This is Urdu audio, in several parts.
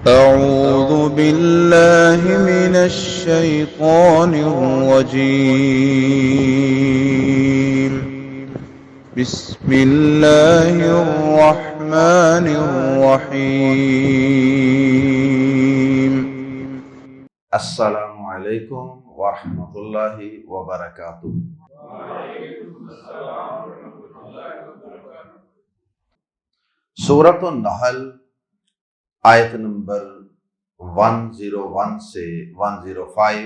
أعوذ بالله من الشيطان الرجيم. بسم الله الرحمن الرحيم. السلام علیکم ورحمۃ اللہ وبرکاتہ۔ سورۃ النحل آیت نمبر 101 سے 105۔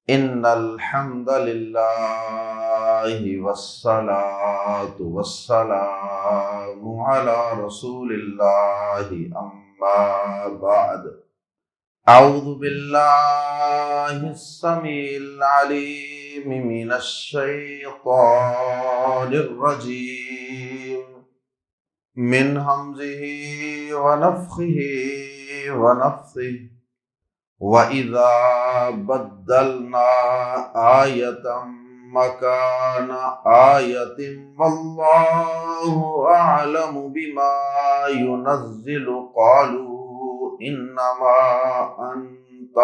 ان الحمد للہ والصلاۃ والسلام علی رسول اللہ اما بعد۔ اعوذ باللہ السمیع العلیم من الشیطان الرجیم من ہمزہ ونفخہ ونفثہ وَإِذَا بَدَّلْنَا آیَةً مَكَانَ آیَةٍ وَاللَّهُ أَعْلَمُ بِمَا يُنَزِّلُ قَالُوا إِنَّمَا أَنْتَ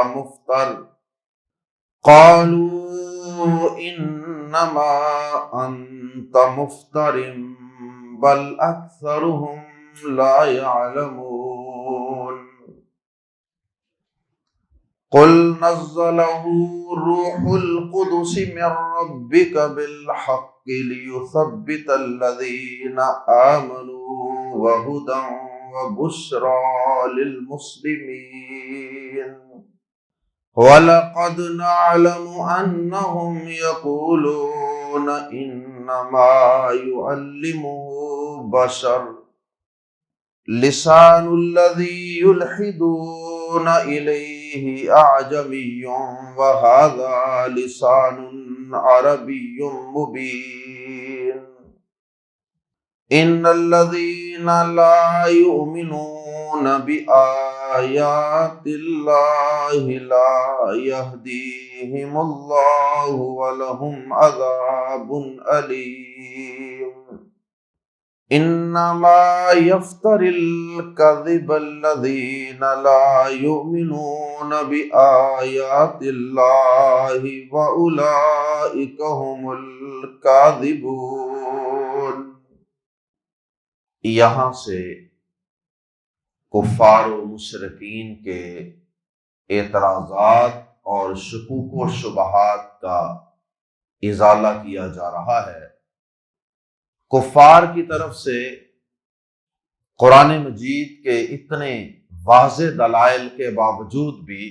مُفْتَرٍ بَلْ أَكْثَرُهُمْ لَا يَعْلَمُونَ۔ قل نزله روح القدس من ربك بالحق ليثبت الذين آمنوا وهدى وبشرى للمسلمين ولقد نعلم أنهم يقولون إنما يعلمه بشر لسان الذي يلحدون إليه أعجمي وهذا لسان عربي مبين إن الذين لا يؤمنون بآيات الله لا يهديهم الله ولهم عذاب أليم انما یفتر الکذب الذین لا یؤمنون بآیات اللہ واولئک هم الکاذبون۔ یہاں سے کفار و مشرکین کے اعتراضات اور شکوک و شبہات کا ازالہ کیا جا رہا ہے۔ کفار کی طرف سے قرآن مجید کے اتنے واضح دلائل کے باوجود بھی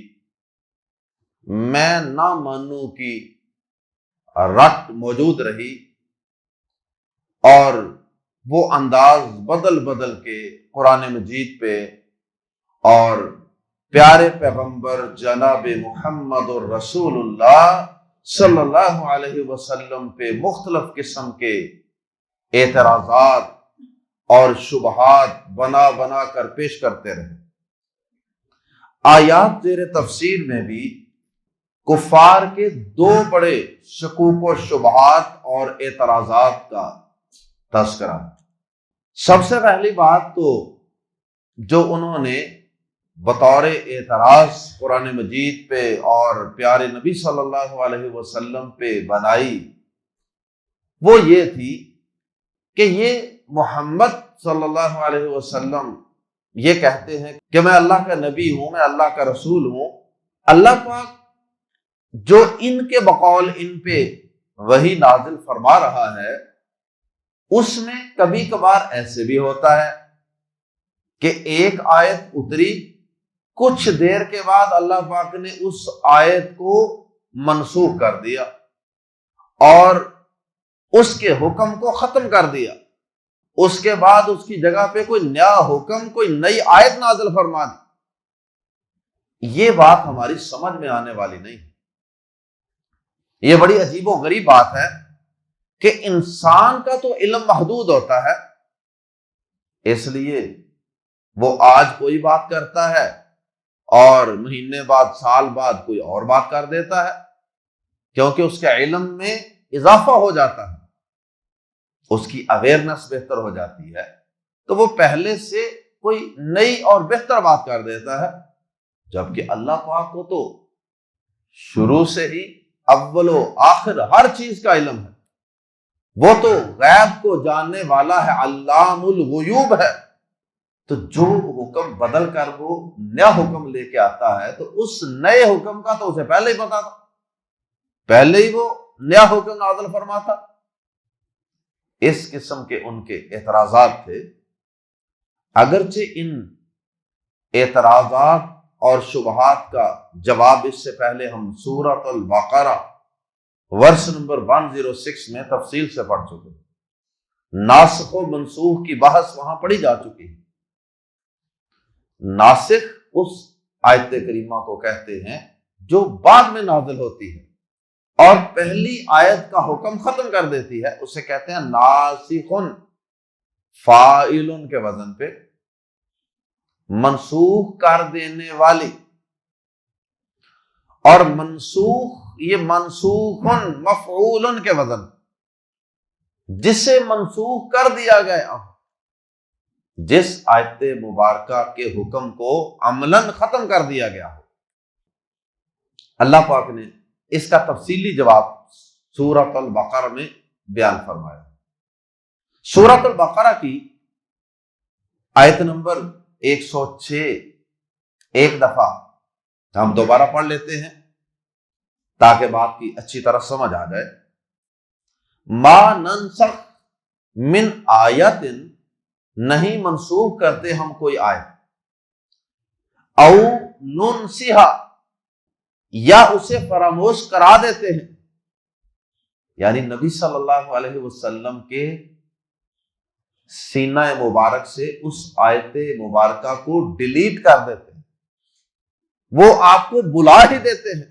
میں نہ مانوں کی رٹ موجود رہی اور وہ انداز بدل بدل کے قرآن مجید پہ اور پیارے پیغمبر جناب محمد الرسول اللہ صلی اللہ علیہ وسلم پہ مختلف قسم کے اعتراضات اور شبہات بنا بنا کر پیش کرتے رہے۔ آیات زیر تفسیر میں بھی کفار کے دو بڑے شکوک و شبہات اور اعتراضات کا تذکرہ۔ سب سے پہلی بات تو جو انہوں نے بطور اعتراض قرآن مجید پہ اور پیارے نبی صلی اللہ علیہ وسلم پہ بنائی وہ یہ تھی کہ یہ محمد صلی اللہ علیہ وسلم یہ کہتے ہیں کہ میں اللہ کا نبی ہوں، میں اللہ کا رسول ہوں۔ اللہ پاک جو ان کے بقول ان پہ وحی نازل فرما رہا ہے اس میں کبھی کبھار ایسے بھی ہوتا ہے کہ ایک آیت اتری، کچھ دیر کے بعد اللہ پاک نے اس آیت کو منسوخ کر دیا اور اس کے حکم کو ختم کر دیا، اس کے بعد اس کی جگہ پہ کوئی نیا حکم، کوئی نئی آیت نازل فرما دی۔ یہ بات ہماری سمجھ میں آنے والی نہیں۔ یہ بڑی عجیب و غریب بات ہے کہ انسان کا تو علم محدود ہوتا ہے، اس لیے وہ آج کوئی بات کرتا ہے اور مہینے بعد سال بعد کوئی اور بات کر دیتا ہے، کیونکہ اس کے علم میں اضافہ ہو جاتا ہے، اس کی اویئرنس بہتر ہو جاتی ہے، تو وہ پہلے سے کوئی نئی اور بہتر بات کر دیتا ہے، جبکہ اللہ پاک کو تو شروع سے ہی اول و آخر ہر چیز کا علم ہے، وہ تو غیب کو جاننے والا ہے، علام الغیوب ہے۔ تو جو حکم بدل کر وہ نیا حکم لے کے آتا ہے تو اس نئے حکم کا تو اسے پہلے ہی پتا تھا، پہلے ہی وہ نیا حکم نازل فرماتا۔ اس قسم کے ان کے اعتراضات تھے۔ اگرچہ ان اعتراضات اور شبہات کا جواب اس سے پہلے ہم سورۃ البقرہ ورس نمبر 106 میں تفصیل سے پڑھ چکے ہیں۔ ناسخ و منسوخ کی بحث وہاں پڑھی جا چکی ہے۔ ناسخ اس آیت کریمہ کو کہتے ہیں جو بعد میں نازل ہوتی ہے اور پہلی آیت کا حکم ختم کر دیتی ہے، اسے کہتے ہیں ناسخ، فاعل کے وزن پہ، منسوخ کر دینے والی۔ اور منسوخ یہ منسوخ مفعول کے وزن، جسے منسوخ کر دیا گیا، جس آیت مبارکہ کے حکم کو عملاً ختم کر دیا گیا ہو۔ اللہ پاک نے اس کا تفصیلی جواب سورۃ البقرہ میں بیان فرمایا۔ سورۃ البقرہ کی آیت نمبر 106 ایک دفعہ ہم دوبارہ پڑھ لیتے ہیں تاکہ بات کی اچھی طرح سمجھ آ جائے۔ ما ننسخ من آیت، نہیں منسوخ کرتے ہم کوئی آیت، او ننسیہا، یا اسے فراموش کرا دیتے ہیں، یعنی نبی صلی اللہ علیہ وسلم کے سینہ مبارک سے اس آیت مبارکہ کو ڈیلیٹ کر دیتے ہیں، وہ آپ کو بلا ہی دیتے ہیں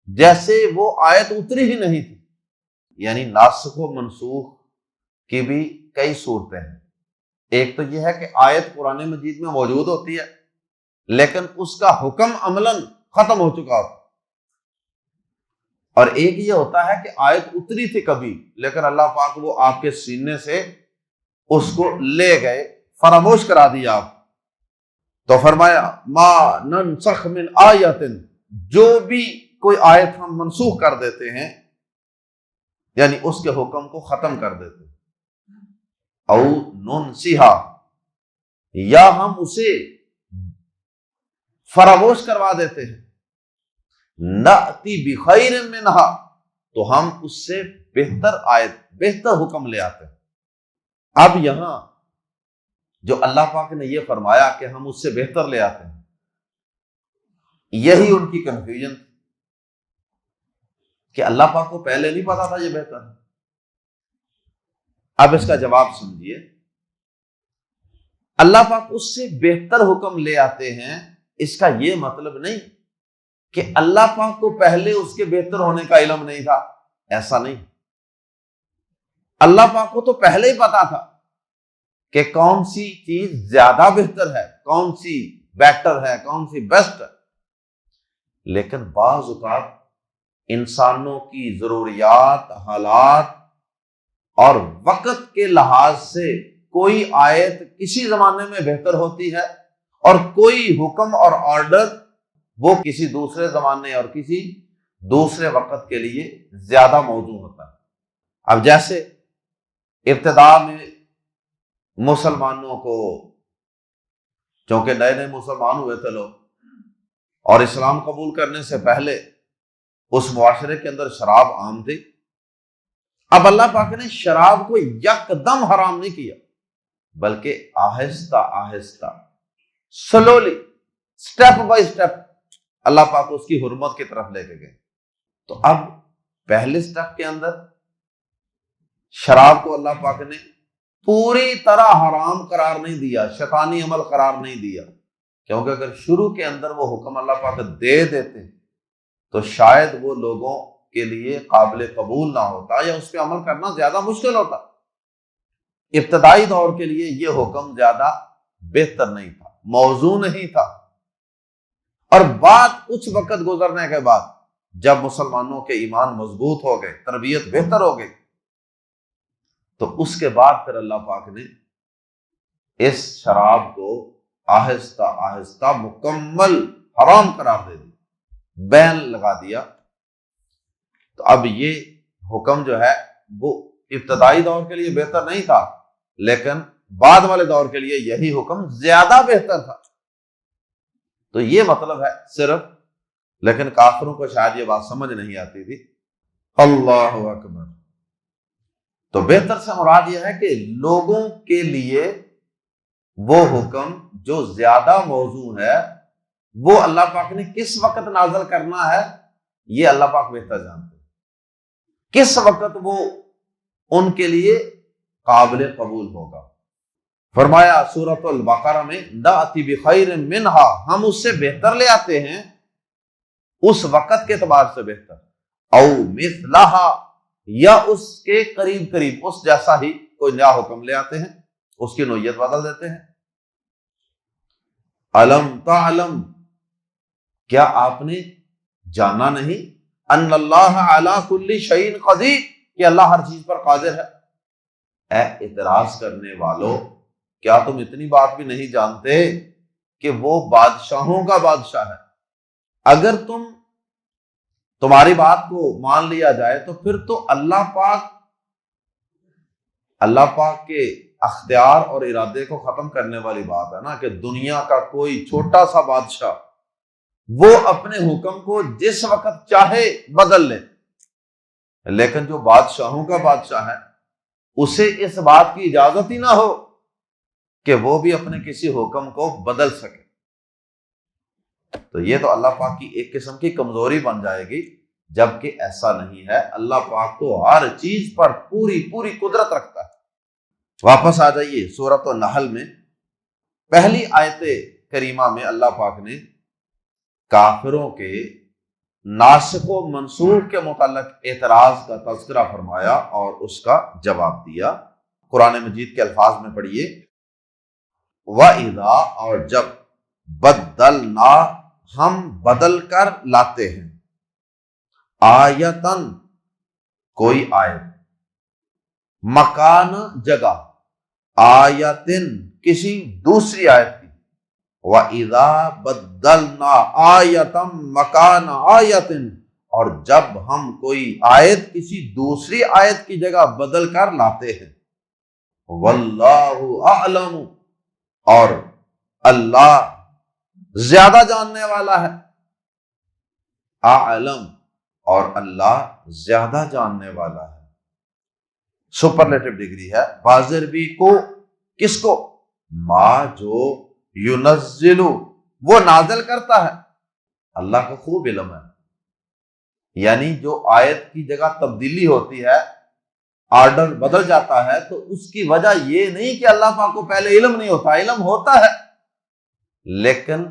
جیسے وہ آیت اتری ہی نہیں تھی۔ یعنی ناسخ و منسوخ کی بھی کئی صورتیں ہیں۔ ایک تو یہ ہے کہ آیت قرآن مجید میں موجود ہوتی ہے لیکن اس کا حکم عملاً ختم ہو چکا ہوتا، اور ایک یہ ہوتا ہے کہ آیت اتری تھی کبھی لیکن اللہ پاک وہ آپ کے سینے سے اس کو لے گئے، فراموش کرا دیا آپ۔ تو فرمایا ما ننسخ من آیت، جو بھی کوئی آیت ہم منسوخ کر دیتے ہیں یعنی اس کے حکم کو ختم کر دیتے ہیں، او ننسیہا، یا ہم اسے فراموش کروا دیتے ہیں، نأتی بخیر منہا، تو ہم اس سے بہتر آیت، بہتر حکم لے آتے ہیں۔ اب یہاں جو اللہ پاک نے یہ فرمایا کہ ہم اس سے بہتر لے آتے ہیں، یہی ان کی کنفیوژن تھی کہ اللہ پاک کو پہلے نہیں پتا تھا یہ بہتر ہے۔ اب اس کا جواب سمجھیے، اللہ پاک اس سے بہتر حکم لے آتے ہیں، اس کا یہ مطلب نہیں کہ اللہ پاک کو پہلے اس کے بہتر ہونے کا علم نہیں تھا، ایسا نہیں۔ اللہ پاک کو تو پہلے ہی پتا تھا کہ کون سی چیز زیادہ بہتر ہے، کون سی بیٹر ہے، کون سی بیسٹ ہے، لیکن بعض اوقات انسانوں کی ضروریات، حالات اور وقت کے لحاظ سے کوئی آیت کسی زمانے میں بہتر ہوتی ہے اور کوئی حکم اور آرڈر وہ کسی دوسرے زمانے اور کسی دوسرے وقت کے لیے زیادہ موزوں ہوتا ہے۔ اب جیسے ابتدا میں مسلمانوں کو، چونکہ نئے نئے مسلمان ہوئے تھے لوگ اور اسلام قبول کرنے سے پہلے اس معاشرے کے اندر شراب عام تھی، اب اللہ پاک نے شراب کو یکدم حرام نہیں کیا بلکہ آہستہ آہستہ، سلولی، سٹیپ بائی سٹیپ اللہ پاک اس کی حرمت کی طرف لے کے گئے۔ تو اب پہلے سٹیپ کے اندر شراب کو اللہ پاک نے پوری طرح حرام قرار نہیں دیا، شیطانی عمل قرار نہیں دیا، کیونکہ اگر شروع کے اندر وہ حکم اللہ پاک دے دیتے تو شاید وہ لوگوں کے لیے قابل قبول نہ ہوتا یا اس پہ عمل کرنا زیادہ مشکل ہوتا۔ ابتدائی دور کے لیے یہ حکم زیادہ بہتر نہیں تھا، موزوں نہیں تھا، اور بعد کچھ وقت گزرنے کے بعد جب مسلمانوں کے ایمان مضبوط ہو گئے، تربیت بہتر ہو گئی، تو اس کے بعد پھر اللہ پاک نے اس شراب کو آہستہ آہستہ مکمل حرام قرار دے دی، بین لگا دیا۔ تو اب یہ حکم جو ہے وہ ابتدائی دور کے لیے بہتر نہیں تھا، لیکن بعد والے دور کے لیے یہی حکم زیادہ بہتر تھا۔ تو یہ مطلب ہے صرف، لیکن کافروں کو شاید یہ بات سمجھ نہیں آتی تھی۔ اللہ اکبر۔ تو بہتر سے مراد یہ ہے کہ لوگوں کے لیے وہ حکم جو زیادہ موزوں ہے وہ اللہ پاک نے کس وقت نازل کرنا ہے یہ اللہ پاک بہتر جانتے ہیں، کس وقت وہ ان کے لیے قابل قبول ہوگا۔ فرمایا سورۃ البقرہ میں نأتی بخیر منہا، ہم اس سے بہتر لے آتے ہیں، اس وقت کے اعتبار سے بہتر، او مثلہا، یا اس کے قریب قریب، اس جیسا ہی کوئی نیا حکم لے آتے ہیں، اس کی نوعیت بدل دیتے ہیں۔ الم تعلم، کیا آپ نے جانا نہیں، ان اللہ علی کل شیء قدیر، کہ اللہ ہر چیز پر قادر ہے۔ اے اعتراض کرنے والو، کیا تم اتنی بات بھی نہیں جانتے کہ وہ بادشاہوں کا بادشاہ ہے؟ اگر تمہاری بات کو مان لیا جائے تو پھر تو اللہ پاک کے اختیار اور ارادے کو ختم کرنے والی بات ہے نا، کہ دنیا کا کوئی چھوٹا سا بادشاہ وہ اپنے حکم کو جس وقت چاہے بدل لے، لیکن جو بادشاہوں کا بادشاہ ہے اسے اس بات کی اجازت ہی نہ ہو کہ وہ بھی اپنے کسی حکم کو بدل سکے۔ تو یہ تو اللہ پاک کی ایک قسم کی کمزوری بن جائے گی، جبکہ ایسا نہیں ہے۔ اللہ پاک تو ہر چیز پر پوری قدرت رکھتا ہے۔ واپس آ جائیے سورۃ النحل میں، پہلی آیت کریمہ میں اللہ پاک نے کافروں کے ناسخ و منسوخ کے متعلق اعتراض کا تذکرہ فرمایا اور اس کا جواب دیا۔ قرآن مجید کے الفاظ میں پڑھیے، وَإِذَا، اور جب، بدلنا، ہم بدل کر لاتے ہیں، آیتن، کوئی آیت، مکان، جگہ، آیتن، کسی دوسری آیت کی، وَإِذَا بدلنا آیتم مکان آیتن، اور جب ہم کوئی آیت کسی دوسری آیت کی جگہ بدل کر لاتے ہیں، واللہ اعلم، اور اللہ زیادہ جاننے والا ہے، اعلم، اور اللہ زیادہ جاننے والا ہے، سپرلیٹو ڈگری ہے، بازر بھی کو، کس کو، ما، جو، ینزل، وہ نازل کرتا ہے، اللہ کو خوب علم ہے۔ یعنی جو آیت کی جگہ تبدیلی ہوتی ہے، آرڈر بدل جاتا ہے، تو اس کی وجہ یہ نہیں کہ اللہ پاک کو پہلے علم نہیں ہوتا، علم ہوتا ہے، لیکن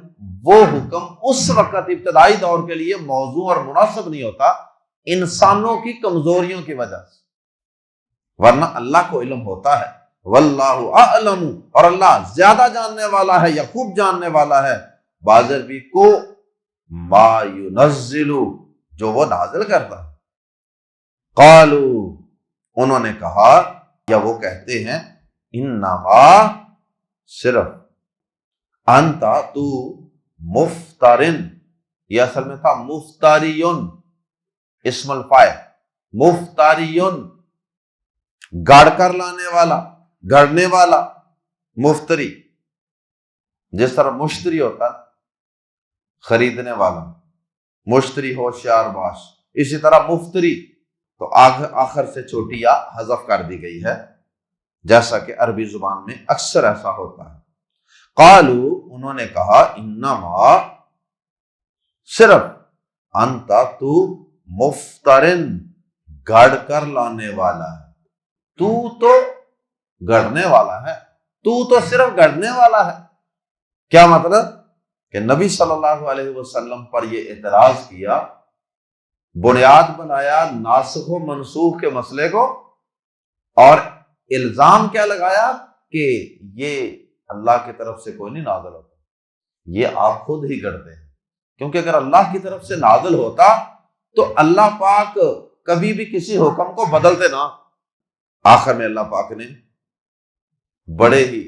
وہ حکم اس وقت ابتدائی دور کے لیے موضوع اور مناسب نہیں ہوتا انسانوں کی کمزوریوں کی وجہ سے، ورنہ اللہ کو علم ہوتا ہے۔ واللہ اعلم، اور اللہ زیادہ جاننے والا ہے یا خوب جاننے والا ہے، بازر بھی کو، ما ینزل، جو وہ نازل کرتا ہے۔ قالو، انہوں نے کہا یا وہ کہتے ہیں، انما، صرف، انتا، تو، مفترن، یہ اصل میں تھا مفتریون، اسم الفاعل، مفتریون، گاڑ کر لانے والا، گڑنے والا، مفتری، جس طرح مشتری ہوتا خریدنے والا، مشتری ہوشیار باش، اسی طرح مفتری، تو آخر سے چھوٹی یا حذف کر دی گئی ہے، جیسا کہ عربی زبان میں اکثر ایسا ہوتا ہے۔ قالو، انہوں نے کہا، انما، صرف، انتا، تو، مفترن، گڑ کر لانے والا ہے، تو گڑنے والا ہے، تو صرف گڑنے والا ہے۔ کیا مطلب؟ کہ نبی صلی اللہ علیہ وسلم پر یہ اعتراض کیا، بنیاد بنایا ناسخ و منسوخ کے مسئلے کو، اور الزام کیا لگایا کہ یہ اللہ کی طرف سے کوئی نہیں نازل ہوتا، یہ آپ خود ہی گڑتے ہیں، کیونکہ اگر اللہ کی طرف سے نازل ہوتا تو اللہ پاک کبھی بھی کسی حکم کو بدلتے نہ۔ آخر میں اللہ پاک نے بڑے ہی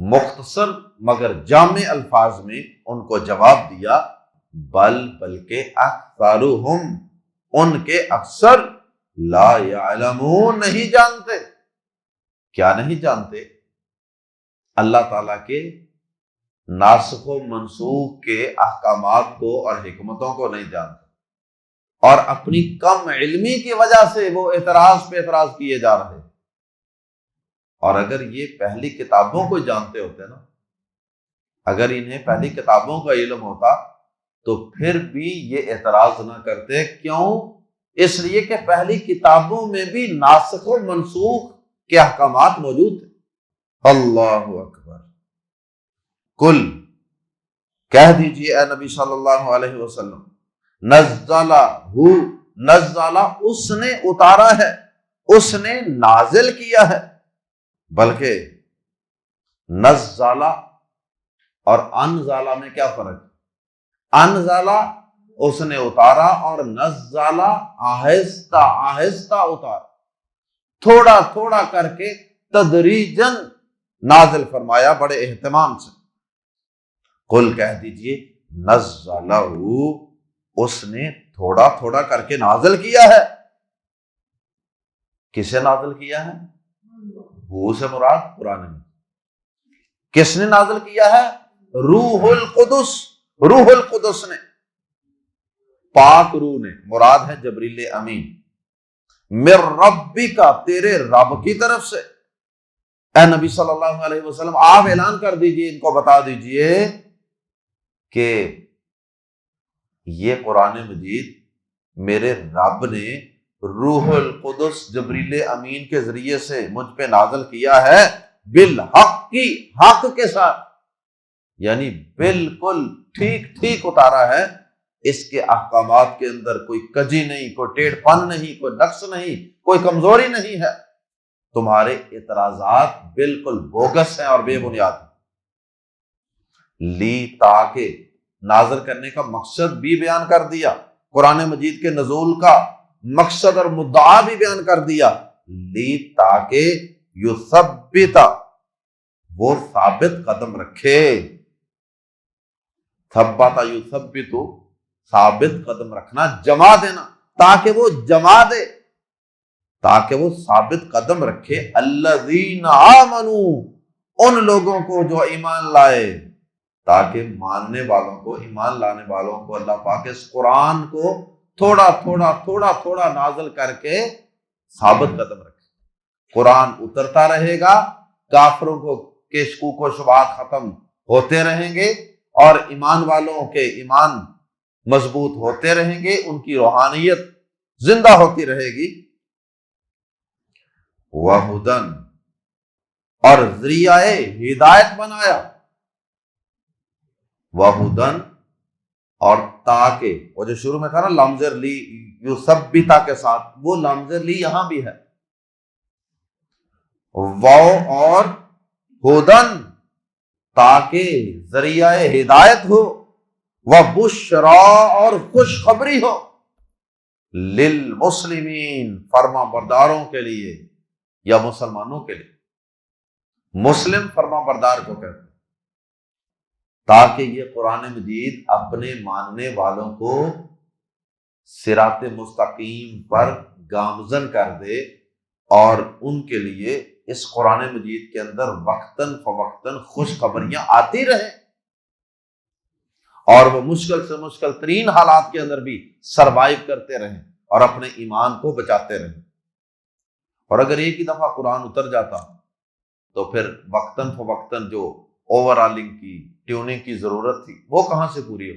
مختصر مگر جامع الفاظ میں ان کو جواب دیا، بلکہ اکثرہم، ان کے اکثر، لا یعلمون، نہیں جانتے۔ کیا نہیں جانتے؟ اللہ تعالیٰ کے ناسخ و منسوخ کے احکامات کو اور حکمتوں کو نہیں جانتے، اور اپنی کم علمی کی وجہ سے وہ اعتراض پہ اعتراض کیے جا رہے۔ اور اگر یہ پہلی کتابوں کو جانتے ہوتے نا، اگر انہیں پہلی کتابوں کا علم ہوتا تو پھر بھی یہ اعتراض نہ کرتے۔ کیوں؟ اس لیے کہ پہلی کتابوں میں بھی ناسخ و منسوخ کے احکامات موجود تھے۔ اللہ اکبر۔ کل، کہہ دیجئے اے نبی صلی اللہ علیہ وسلم، نزلہ، اس نے اتارا ہے، اس نے نازل کیا ہے۔ بلکہ نزلہ اور انزلہ میں کیا فرق ہے؟ انزلہ اس نے اتارا، اور نزلہ آہستہ آہستہ اتارا، تھوڑا تھوڑا کر کے تدریجاً نازل فرمایا، بڑے اہتمام سے۔ قل، کہہ دیجئے، نزلہ، اس نے تھوڑا تھوڑا کر کے نازل کیا ہے۔ کسے نازل کیا ہے؟ وہ سے مراد قرآن میں کس نے نازل کیا ہے؟ روح القدس، روح القدس نے، پاک روح نے، مراد ہے جبریل امین، من ربک، تیرے رب کی طرف سے۔ اے نبی صلی اللہ علیہ وسلم، آپ اعلان کر دیجئے، ان کو بتا دیجئے کہ یہ قرآن مجید میرے رب نے روح القدس جبریل امین کے ذریعے سے مجھ پہ نازل کیا ہے، بالحق، کی حق کے ساتھ، یعنی بالکل ٹھیک ٹھیک اتارا ہے۔ اس کے احکامات کے اندر کوئی کجی نہیں، کوئی ٹیڑھ پن نہیں، کوئی نقص نہیں، کوئی کمزوری نہیں ہے۔ تمہارے اعتراضات بالکل بوگس ہیں اور بے بنیاد ہیں۔ لی، تاکہ، نازل کرنے کا مقصد بھی بیان کر دیا، قرآن مجید کے نزول کا مقصد اور مدعا بھی بیان کر دیا۔ لی، تاکہ، یثبت، وہ ثابت قدم رکھے۔ ثبت یثبت، ثابت قدم رکھنا، جما دینا، تاکہ وہ جما دے، تاکہ وہ ثابت قدم رکھے۔ الذین آمنوا، ان لوگوں کو جو ایمان لائے، تاکہ ماننے والوں کو، ایمان لانے والوں کو اللہ پاک اس قرآن کو تھوڑا تھوڑا تھوڑا تھوڑا نازل کر کے ثابت قدم رکھے۔ قرآن اترتا رہے گا، کافروں کو کے شکوک و شبہات ختم ہوتے رہیں گے، اور ایمان والوں کے ایمان مضبوط ہوتے رہیں گے، ان کی روحانیت زندہ ہوتی رہے گی۔ وَہُدًى، اور ذریعہ ہدایت بنایا۔ وَہُدًى، اور تاکہ، وہ جو شروع میں تھا نا لمز لی یثبت کے ساتھ، وہ لمز لی یہاں بھی ہے، واو اور ہدن، تاکہ ذریعہ ہدایت ہو، وبشرا، اور خوشخبری ہو، للمسلمین، فرما برداروں کے لیے یا مسلمانوں کے لیے۔ مسلم فرما بردار کو کہتے ہیں، تاکہ یہ قرآن مجید اپنے ماننے والوں کو صراط مستقیم پر گامزن کر دے، اور ان کے لیے اس قرآن مجید کے اندر وقتاً فوقتاً خوشخبریاں آتی رہیں، اور وہ مشکل سے مشکل ترین حالات کے اندر بھی سروائیو کرتے رہیں اور اپنے ایمان کو بچاتے رہیں۔ اور اگر ایک ہی دفعہ قرآن اتر جاتا تو پھر وقتاً فوقتاً جو اوور آلنگ کی، ٹیوننگ کی ضرورت تھی، وہ کہاں سے پوری ہو؟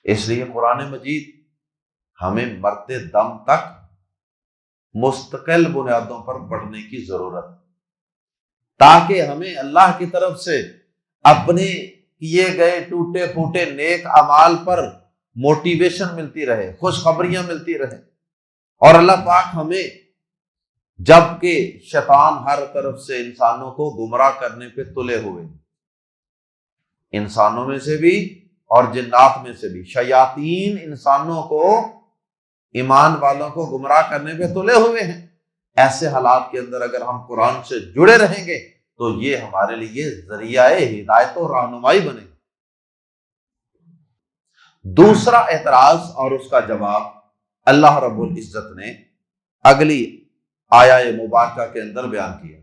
اس لیے قرآن مجید ہمیں مرتے دم تک مستقل بنیادوں پر پڑھنے کی ضرورت، تاکہ ہمیں اللہ کی طرف سے اپنے کیے گئے ٹوٹے پھوٹے نیک اعمال پر موٹیویشن ملتی رہے، خوشخبریاں ملتی رہے۔ اور اللہ پاک ہمیں، جبکہ شیطان ہر طرف سے انسانوں کو گمراہ کرنے پہ تلے ہوئے، انسانوں میں سے بھی اور جنات میں سے بھی، شیاطین انسانوں کو، ایمان والوں کو گمراہ کرنے پہ تلے ہوئے ہیں۔ ایسے حالات کے اندر اگر ہم قرآن سے جڑے رہیں گے تو یہ ہمارے لیے ذریعہ ہدایت و رہنمائی بنے. دوسرا اعتراض اور اس کا جواب اللہ رب العزت نے اگلی آیہ مبارکہ کے اندر بیان کیا،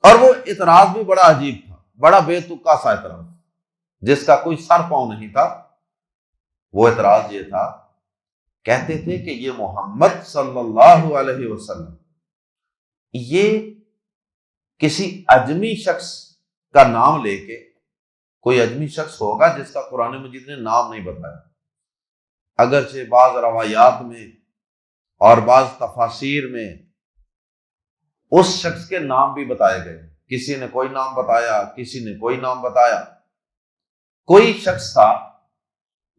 اور وہ اعتراض بھی بڑا عجیب تھا، بڑا بے تکا سا اعتراض جس کا کوئی سر پاؤں نہیں تھا. وہ اعتراض یہ تھا، کہتے تھے کہ یہ محمد صلی اللہ علیہ وسلم یہ کسی اجمی شخص کا نام لے کے، کوئی اجمی شخص ہوگا جس کا قرآن مجید نے نام نہیں بتایا. اگرچہ بعض روایات میں اور بعض تفاسیر میں اس شخص کے نام بھی بتائے گئے، کسی نے کوئی نام بتایا، کسی نے کوئی نام بتایا. کوئی شخص تھا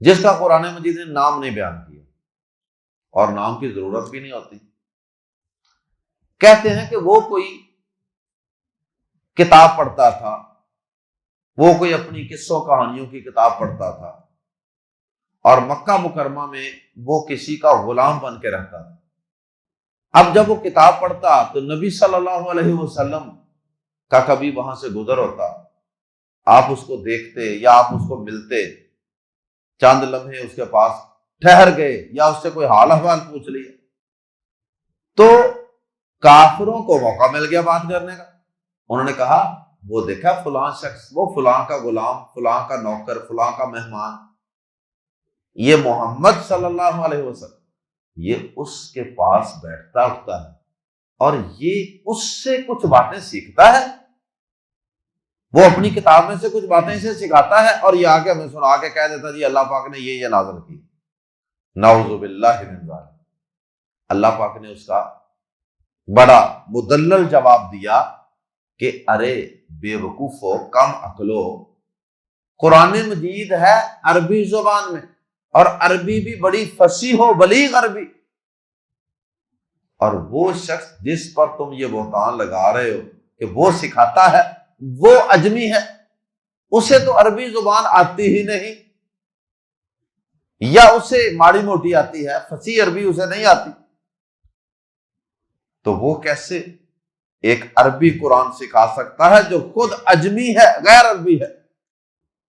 جس کا قرآن مجید نے نام نہیں بیان کیا، اور نام کی ضرورت بھی نہیں ہوتی. کہتے ہیں کہ وہ کوئی کتاب پڑھتا تھا، وہ کوئی اپنی قصوں کہانیوں کی کتاب پڑھتا تھا، اور مکہ مکرمہ میں وہ کسی کا غلام بن کے رہتا تھا. اب جب وہ کتاب پڑھتا تو نبی صلی اللہ علیہ وسلم کا کبھی وہاں سے گزر ہوتا، آپ اس کو دیکھتے یا آپ اس کو ملتے، چند لمحے اس کے پاس ٹھہر گئے یا اس سے کوئی حال احوال پوچھ لیا، تو کافروں کو موقع مل گیا بات کرنے کا. انہوں نے کہا وہ دیکھا فلاں شخص، وہ فلاں کا غلام، فلاں کا نوکر، فلاں کا مہمان، یہ محمد صلی اللہ علیہ وسلم یہ اس کے پاس بیٹھتا اٹھتا ہے اور یہ اس سے کچھ باتیں سیکھتا ہے، وہ اپنی کتاب میں سے کچھ باتیں اسے سکھاتا ہے، اور یہ آگے ہمیں سنا کے کہہ دیتا جی اللہ پاک نے یہ نازل کی. نعوذ باللہ من ذالک. اللہ پاک نے اس کا بڑا مدلل جواب دیا کہ ارے بے وقوفو، کم عقلو، قرآن مجید ہے عربی زبان میں، اور عربی بھی بڑی فصیح و بلیغ عربی، اور وہ شخص جس پر تم یہ بہتان لگا رہے ہو کہ وہ سکھاتا ہے وہ اجمی ہے، اسے تو عربی زبان آتی ہی نہیں، یا اسے ماڑی موٹی آتی ہے، فصیح عربی اسے نہیں آتی، تو وہ کیسے ایک عربی قرآن سکھا سکتا ہے جو خود اجمی ہے، غیر عربی ہے.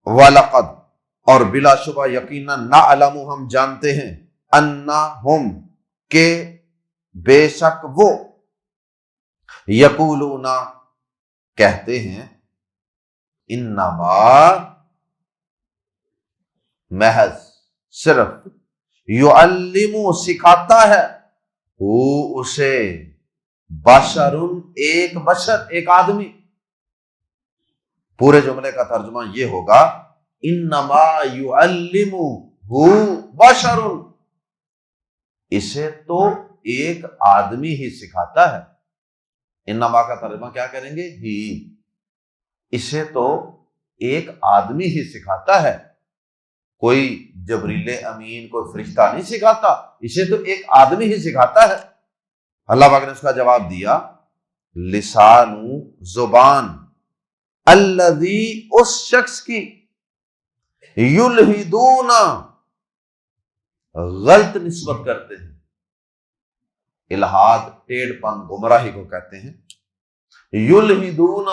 وَلَقَدْ، اور بلا شبہ یقیناً، نَعْلَمُ، ہم جانتے ہیں، أَنَّهُمْ، کہ بے شک وہ، یقولون، کہتے ہیں، انما، محض، صرف، یعلم، سکھاتا ہے، وہ اسے، بشر، ایک بشر، ایک آدمی. پورے جملے کا ترجمہ یہ ہوگا انما یعلمہ بشر، اسے تو ایک آدمی ہی سکھاتا ہے. انما کا ترجمہ کیا کریں گے؟ ہی، اسے تو ایک آدمی ہی سکھاتا ہے، کوئی جبریل امین، کوئی فرشتہ نہیں سکھاتا، اسے تو ایک آدمی ہی سکھاتا ہے. اللہ پاک نے اس کا جواب دیا، لسان، زبان، الذی، اس شخص کی، یلحدون، غلط نسبت کرتے ہیں. الہاد، ٹیڑھ پن، گمراہی کو کہتے ہیں. یلحدون،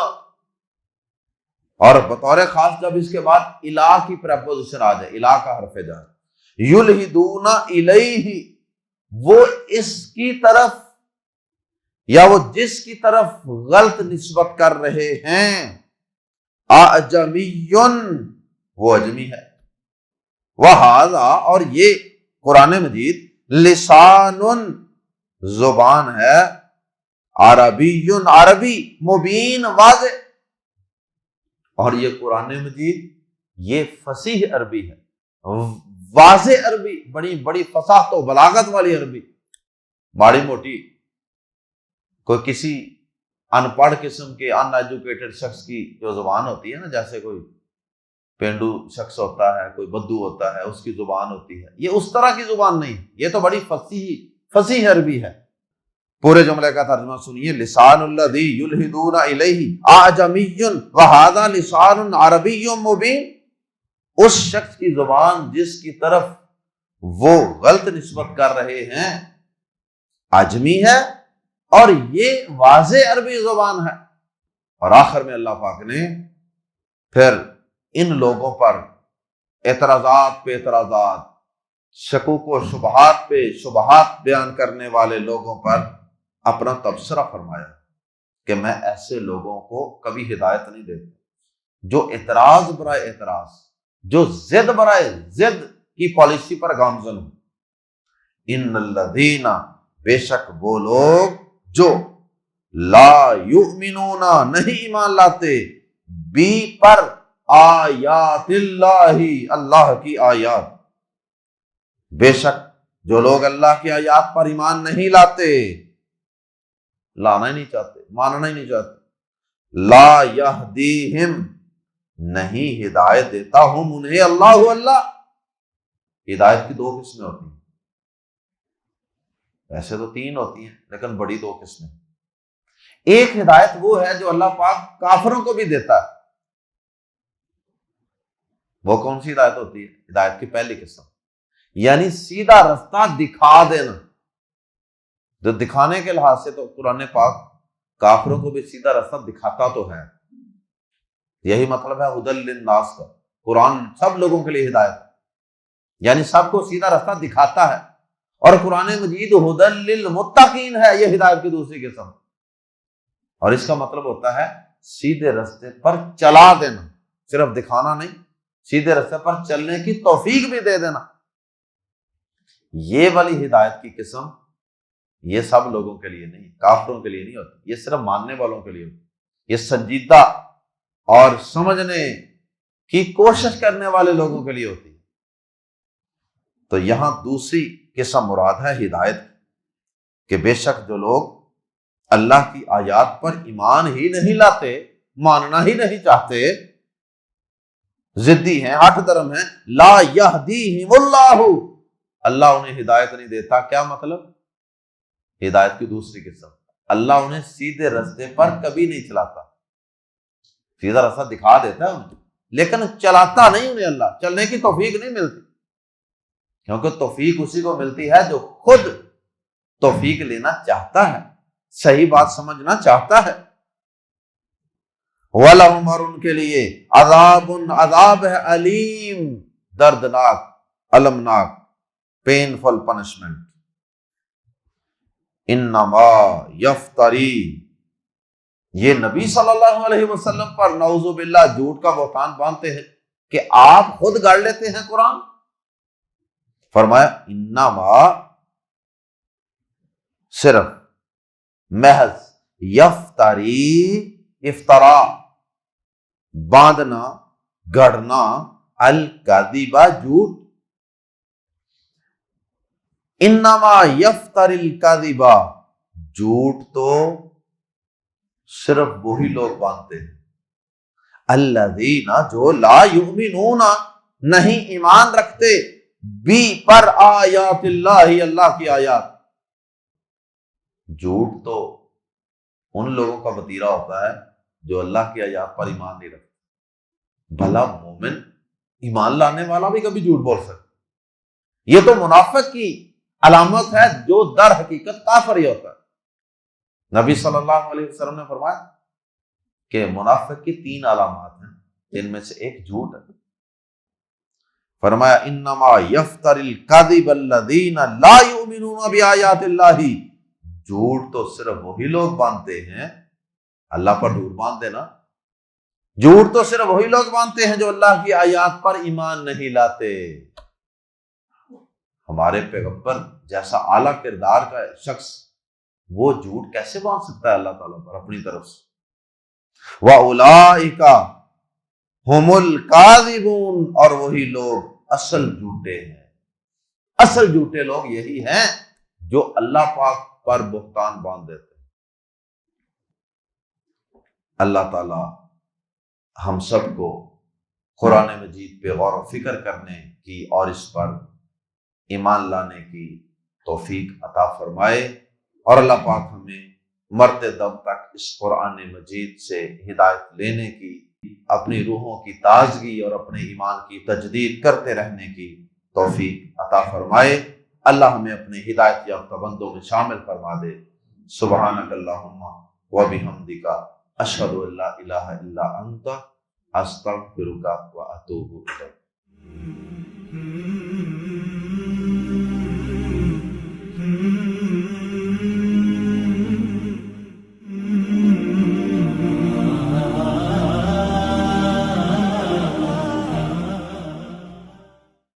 اور بطور خاص جب اس کے بعد الہ کی پریپوزیشن آ جائے، الہ کا حرف جر، یلحدون الیہ، وہ اس کی طرف یا وہ جس کی طرف غلط نسبت کر رہے ہیں، اعجمی، وہ اجمی ہے. وہذا، اور یہ قرآن مجید، لسان، زبان ہے، عربی، عربی، مبین، واضح. اور یہ قرآن مجید یہ فصیح عربی ہے، واضح عربی، بڑی بڑی فصاحت و بلاغت والی عربی. ماڑی موٹی کوئی کسی ان پڑھ قسم کے ان ایجوکیٹڈ شخص کی جو زبان ہوتی ہے نا، جیسے کوئی پینڈو شخص ہوتا ہے، کوئی بدو ہوتا ہے، اس کی زبان ہوتی ہے، یہ اس طرح کی زبان نہیں، یہ تو بڑی فصیح عربی ہے. پورے جملے کا ترجمہ سنیے، لسان الذی یلحدون الیہ اعجمی وہذا لسان عربی مبین، اس شخص کی زبان جس کی طرف وہ غلط نسبت کر رہے ہیں اجمی ہے، اور یہ واضح عربی زبان ہے. اور آخر میں اللہ پاک نے پھر ان لوگوں پر اعتراضات پہ اعتراضات، شکوک و شبہات پہ شبہات بیان کرنے والے لوگوں پر اپنا تبصرہ فرمایا کہ میں ایسے لوگوں کو کبھی ہدایت نہیں دیتا جو اعتراض برائے اعتراض، جو ضد برائے ضد کی پالیسی پر گامزن ہوں۔ ان الذین، بے شک وہ لوگ جو لا یؤمنون، نہیں ایمان لاتے، بی پر آیات اللہ، اللہ کی آیات، بے شک جو لوگ اللہ کی آیات پر ایمان نہیں لاتے، لانا ہی نہیں چاہتے، ماننا ہی نہیں چاہتے، لا یہدیہم، نہیں ہدایت دیتا ہم انہیں اللہ، اللہ۔ ہدایت کی دو قسمیں ہوتی ہیں، ویسے تو تین ہوتی ہیں لیکن بڑی دو قسمیں۔ ایک ہدایت وہ ہے جو اللہ پاک کافروں کو بھی دیتا ہے۔ وہ کون سی ہدایت ہوتی ہے؟ ہدایت کی پہلی قسم، یعنی سیدھا رستہ دکھا دینا۔ جو دکھانے کے لحاظ سے تو قرآن پاک کافروں کو بھی سیدھا رستہ دکھاتا تو ہے، یہی مطلب ہے ہدی للناس کا۔ قرآن سب لوگوں کے لیے ہدایت ہے، یعنی سب کو سیدھا رستہ دکھاتا ہے، اور قرآن مجید ہدی للمتقین ہے، یہ ہدایت کی دوسری قسم۔ اور اس کا مطلب ہوتا ہے سیدھے رستے پر چلا دینا، صرف دکھانا نہیں، سیدھے رستے پر چلنے کی توفیق بھی دے دینا۔ یہ والی ہدایت کی قسم یہ سب لوگوں کے لیے نہیں، کافروں کے لیے نہیں ہوتی، یہ صرف ماننے والوں کے لیے ہوتی، یہ سنجیدہ اور سمجھنے کی کوشش کرنے والے لوگوں کے لیے ہوتی ہے۔ تو یہاں دوسری قسم مراد ہے ہدایت کہ بے شک جو لوگ اللہ کی آیات پر ایمان ہی نہیں لاتے، ماننا ہی نہیں چاہتے، ضدی ہیں، ہٹ درم ہیں، لا یہدیہم اللہ، اللہ انہیں ہدایت نہیں دیتا۔ کیا مطلب؟ ہدایت کی دوسری قسم، اللہ انہیں سیدھے رستے پر کبھی نہیں چلاتا، سیدھا راستہ دکھا دیتا ہے انہیں لیکن چلاتا نہیں انہیں، اللہ چلنے کی توفیق نہیں ملتی، کیونکہ توفیق اسی کو ملتی ہے جو خود توفیق لینا چاہتا ہے، صحیح بات سمجھنا چاہتا ہے۔ وَلَهُمْ، اور ان کے لیے عذاب، عذاب ہے علیم، دردناک، المناک، پینفل پنشمنٹ۔ انما یفتری، یہ نبی صلی اللہ علیہ وسلم پر نعوذ باللہ جھوٹ کا بہتان باندھتے ہیں کہ آپ خود گڑھ لیتے ہیں قرآن۔ فرمایا انما، صرف محض، یفتری، افطرا، باندھنا، گڑھنا، الکذب، جھوٹ، انما یفتر الکذب، جھوٹ تو صرف وہی لوگ باندھتے ہیں، الذین، جو لا یؤمنون، نہیں ایمان رکھتے، بی پر آیات اللہ، اللہ کی آیات۔ جھوٹ تو ان لوگوں کا وتیرہ ہوتا ہے جو اللہ کی آیات پر ایمان نہیں رکھتے۔ بھلا مومن ایمان لانے والا بھی کبھی جھوٹ بول سکتا، یہ تو منافق کی علامت ہے جو در حقیقت کافر ہی ہوتا ہے۔ نبی صلی اللہ علیہ وسلم نے فرمایا کہ منافق کی تین علامات ہیں، جن میں سے ایک جھوٹ ہے۔ فرمایا انما یفتر الکذب الذین لا یؤمنون بآیات اللہ، جھوٹ تو صرف وہی لوگ باندھتے ہیں، اللہ پر جھوٹ باندھ دینا، جھوٹ تو صرف وہی لوگ باندھتے ہیں جو اللہ کی آیات پر ایمان نہیں لاتے۔ ہمارے پیغمبر جیسا اعلیٰ کردار کا شخص وہ جھوٹ کیسے باندھ سکتا ہے اللہ تعالیٰ پر اپنی طرف سے؟ وَأُولَئِكَ هُمُ الْكَاذِبُونَ، اور وہی لوگ اصل جھوٹے ہیں۔ اصل جھوٹے لوگ یہی ہیں جو اللہ پاک پر بہتان باندھ دیتے ہیں۔ اللہ تعالیٰ ہم سب کو قرآن مجید پہ غور و فکر کرنے کی اور اس پر ایمان لانے کی توفیق عطا فرمائے، اور اللہ پاک ہمیں مرتے دم تک اس قرآن مجید سے ہدایت لینے کی، اپنی روحوں کی تازگی اور اپنے ایمان کی تجدید کرتے رہنے کی توفیق عطا فرمائے۔ اللہ ہمیں اپنے ہدایت یافتہ بندوں میں شامل فرما دے۔ سبحانک اللہم و بحمدک، اشہد ان لا الہ الا انت استغفرک و اتوب الیک۔